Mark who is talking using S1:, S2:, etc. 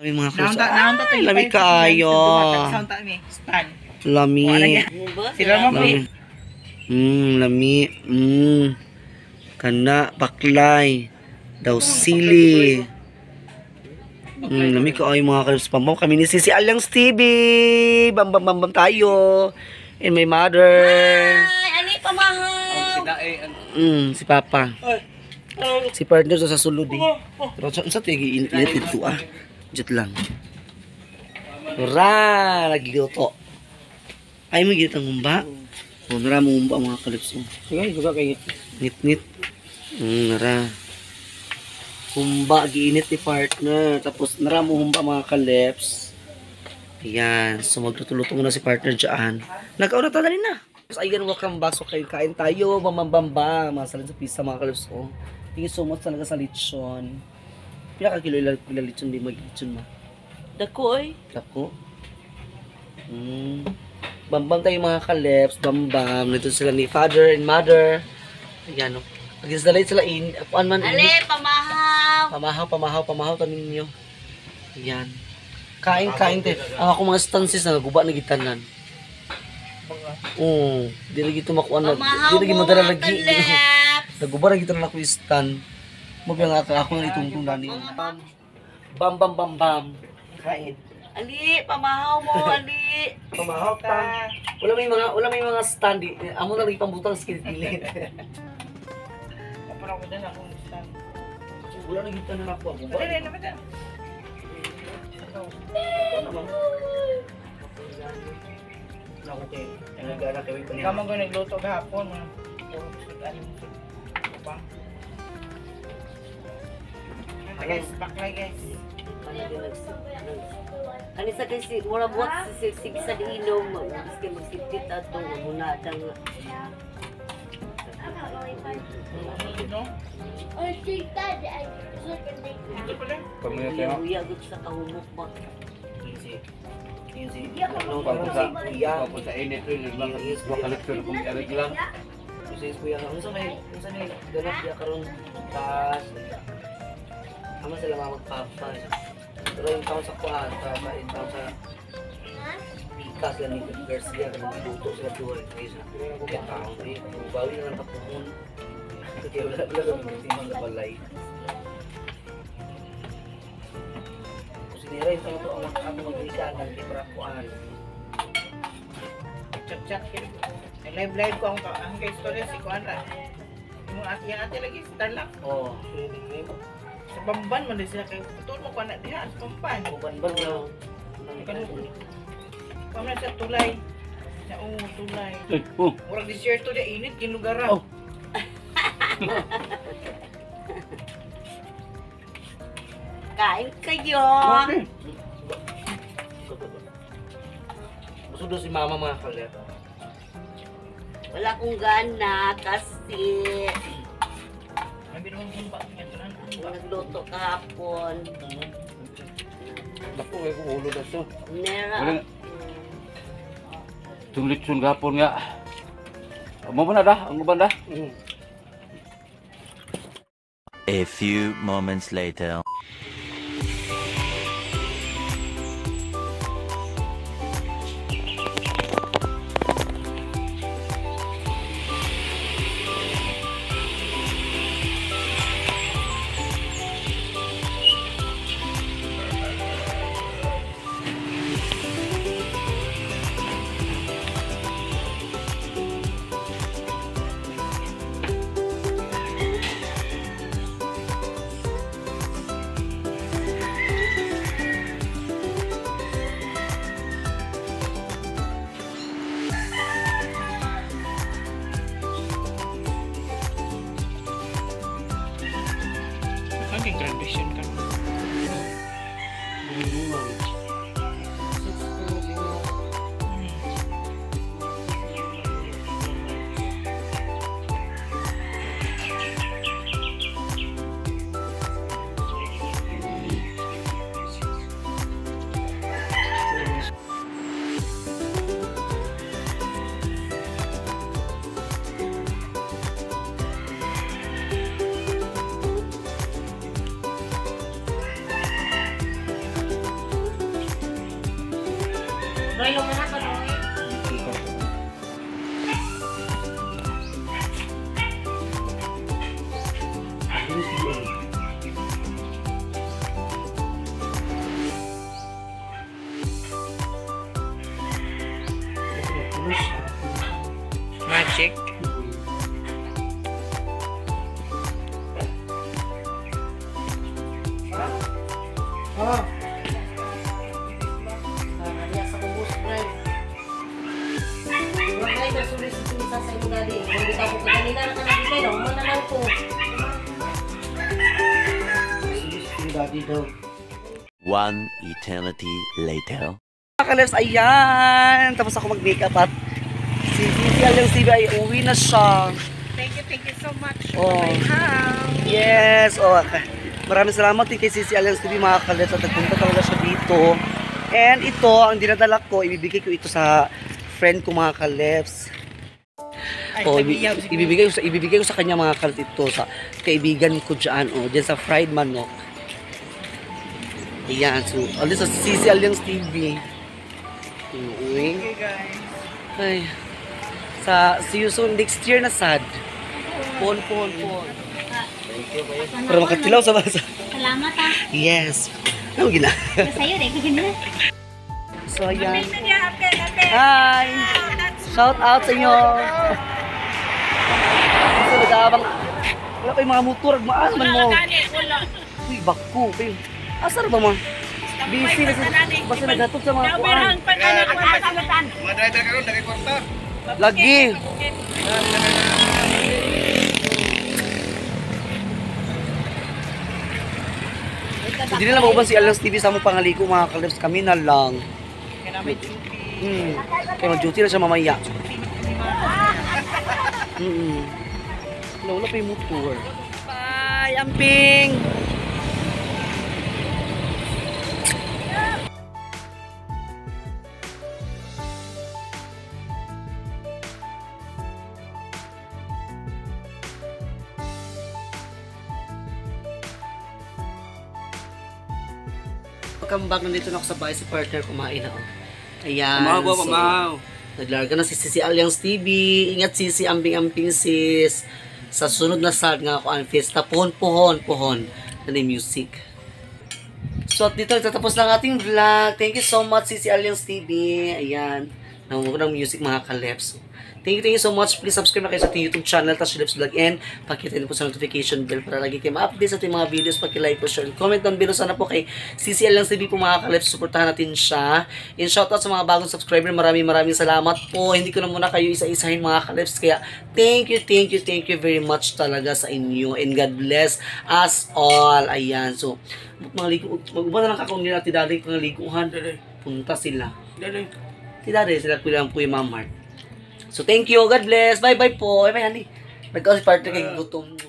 S1: May mga close.
S2: Naunta to
S1: Lami kaayo.
S2: Naunta mi. Stan.
S1: Lami.
S2: Sila mo
S1: Lami. Lami. Kana, baklay. Daw sili. Lami kaayo mga kalabs. Bambam kami ni Sisi Alyang Stevie. Bambam tayo. And my mother.
S3: Ay, ani pamahaw.
S1: Si Papa. Si partner sa sulod eh. Pero sa tigi init ito Jut lang. Ra, nagluto. Ay mo gitang humba. Nara mo humba mga kalips.
S2: Sige, juga kay
S1: Nit. Nara. Humba giinit ni partner. Tapos nara mo humba mga kalips. Ayan. So magluto-luto muna si partner dyan. Nagkauna tayo na. So ayan, welcome back. So kain tayo. Mamambamba. Masalin sa pista mga kalips. Thank you so much talaga sa lechon. Pila ka kilo ila lechon di mag-lechon ma?
S3: Dako oy.
S1: Dako. Bambam tayo mga kalips. Bambam. Nito sila ni father and mother. Ayan o. Pag-installate sila apuan man.
S3: Ali pamahaw.
S1: Pamahaw tanin niyo. Ayan. Kain te. Ang ako mga stances na guba na gitanan. Di lagi ito makuha na. Di lagi madala lagi. Naguba na gitanan ako istan. Mabiyang ako na itungtong dani. Bam. Kain.
S3: Ali pamahaw mo ali.
S1: Pamahaw ta. Wala may mga stand. Amo na lagi pambutang skillet.
S2: Parang ko din akong stan.
S1: Wala na gitanan ako.
S2: Dali na ba?
S1: Okay. Nagana kami pa niya.
S2: Kamang ko nagluto gahapon. Guys, baklay guys.
S3: Ani sa kasi mura buhat sig sa inom maski magsitit ato muna tang
S2: No?
S3: Uya gud sa kahumok ba.
S1: Easy.
S4: Tapos sa init rin, makaliktyon kung iarag lang.
S1: Sis kuya, unsa may ganap ya karon tas ama sila magpapa. Pero yung taon sa kuha, yung taon sa Pika sila ni Garcia, kung luto sila doon, kaya taon rin, bawi na lang tapumun. Kaya wala kami timang na balay. Kung sinira yung taon to, ang mag-ikanan, kaya parapuan.
S2: Chat live ko ang kay storya si Kuan ra. Yung ate lagi star lang.
S1: Oo.
S2: Sa Bamban man din sila kay tutul mo kuan na diha sa Bamban.
S1: Ban na.
S2: Kami sa tulay. Sa tulay. Murag desierto dia init kinugara.
S1: Oh.
S3: Kain kayo.
S1: Gusto doon si mama mga kalit.
S3: Wala akong gana kasi
S2: Abi naman yung ba niya tunan.
S3: nagluto kahapon.
S4: Naku, ay kung ulo na ito.
S3: Nera.
S4: Itong lechon gapon nga. Amo ba na da? Ang uban da?
S5: A few moments later.
S3: Bray lang na ka Roy.
S2: Magic.
S1: Ah,
S3: Kaya sa kubos, Bray. Bray, nasulis ito sa iyo dali. Hindi ka po kanina na kanagitay, no? Mananaw ko.
S1: daddy daw.
S5: One eternity later.
S1: Mga ka-Leps, ayan. Tapos ako mag-makeup at si Aliang TV ay uwi na siya.
S2: Thank you so much.
S1: Oh. Yes. Oh, maraming salamat din kay Sisi Aliang TV mga ka-Leps at nagpunta talaga siya dito. And ito, ang dinadala ko, ibibigay ko ito sa friend ko mga ka-Leps. Oh, ibibigay ko sa kanya mga ka-Leps ito sa kaibigan ko diyan, oh, diyan sa fried manok. Ayan, so, alis sa Sisi Aliang TV. Uwi.
S2: Okay guys.
S1: Ay. See you soon next year na sad. Pon. Para makatilaw sa basa.
S6: Salamat ah.
S1: Yes. Ano gina?
S6: Sa'yo rin, ganyan.
S1: So, ayan. Hi! Shout out sa inyo! So, nag-aabang. Wala pa yung mga motor. Maan man mo. Uy, baku. Asar ba mo? Busy na siya. Basta naghatog sa mga kuwan.
S4: Mga driver karon dagay kwarta.
S1: Lagi. So, di nila mauban si Aliang TV sa among pangaliko mga ka-Leps. Kami na lang.
S2: Kaya na may duty.
S1: Kaya mag-duty na siya mamaya. Wala pa yung motor. Bye, Amping! Pagkambag nandito na ako sa bahay si partner kumain na oh. Ayan.
S4: Pamahaw.
S1: Naglarga na si Sisi Aliang TV. Ingat Sisi, ambing-ambing sis. Sa sunod na sad nga ako ang fiesta. Pohon. Na music. So dito tatapos lang ating vlog. Thank you so much Sisi Aliang TV. Ayan. Namumulong music mga ka-Leps. Thank you so much. Please subscribe na kayo sa ating YouTube channel, Touch Leps Vlog, and pakita din po sa notification bell para lagi kayo ma-update sa ating mga videos. Paki-like po, share, and comment down below. Sana po kay Sisi Aliang TV po mga ka-Leps. Supportahan natin siya. And shoutout sa mga bagong subscriber. Maraming salamat po. Hindi ko na muna kayo isa-isahin mga ka-Leps. Kaya thank you very much talaga sa inyo. And God bless us all. Ayan. So, mag-uba na lang kakaon nila. Tidari ko ng liguhan. Punta sila. Tidari sila ko lang po yung Mama Mart. So, thank you. God bless. Bye-bye po. Bye-bye, honey. Nagkaw si partner kay gutom.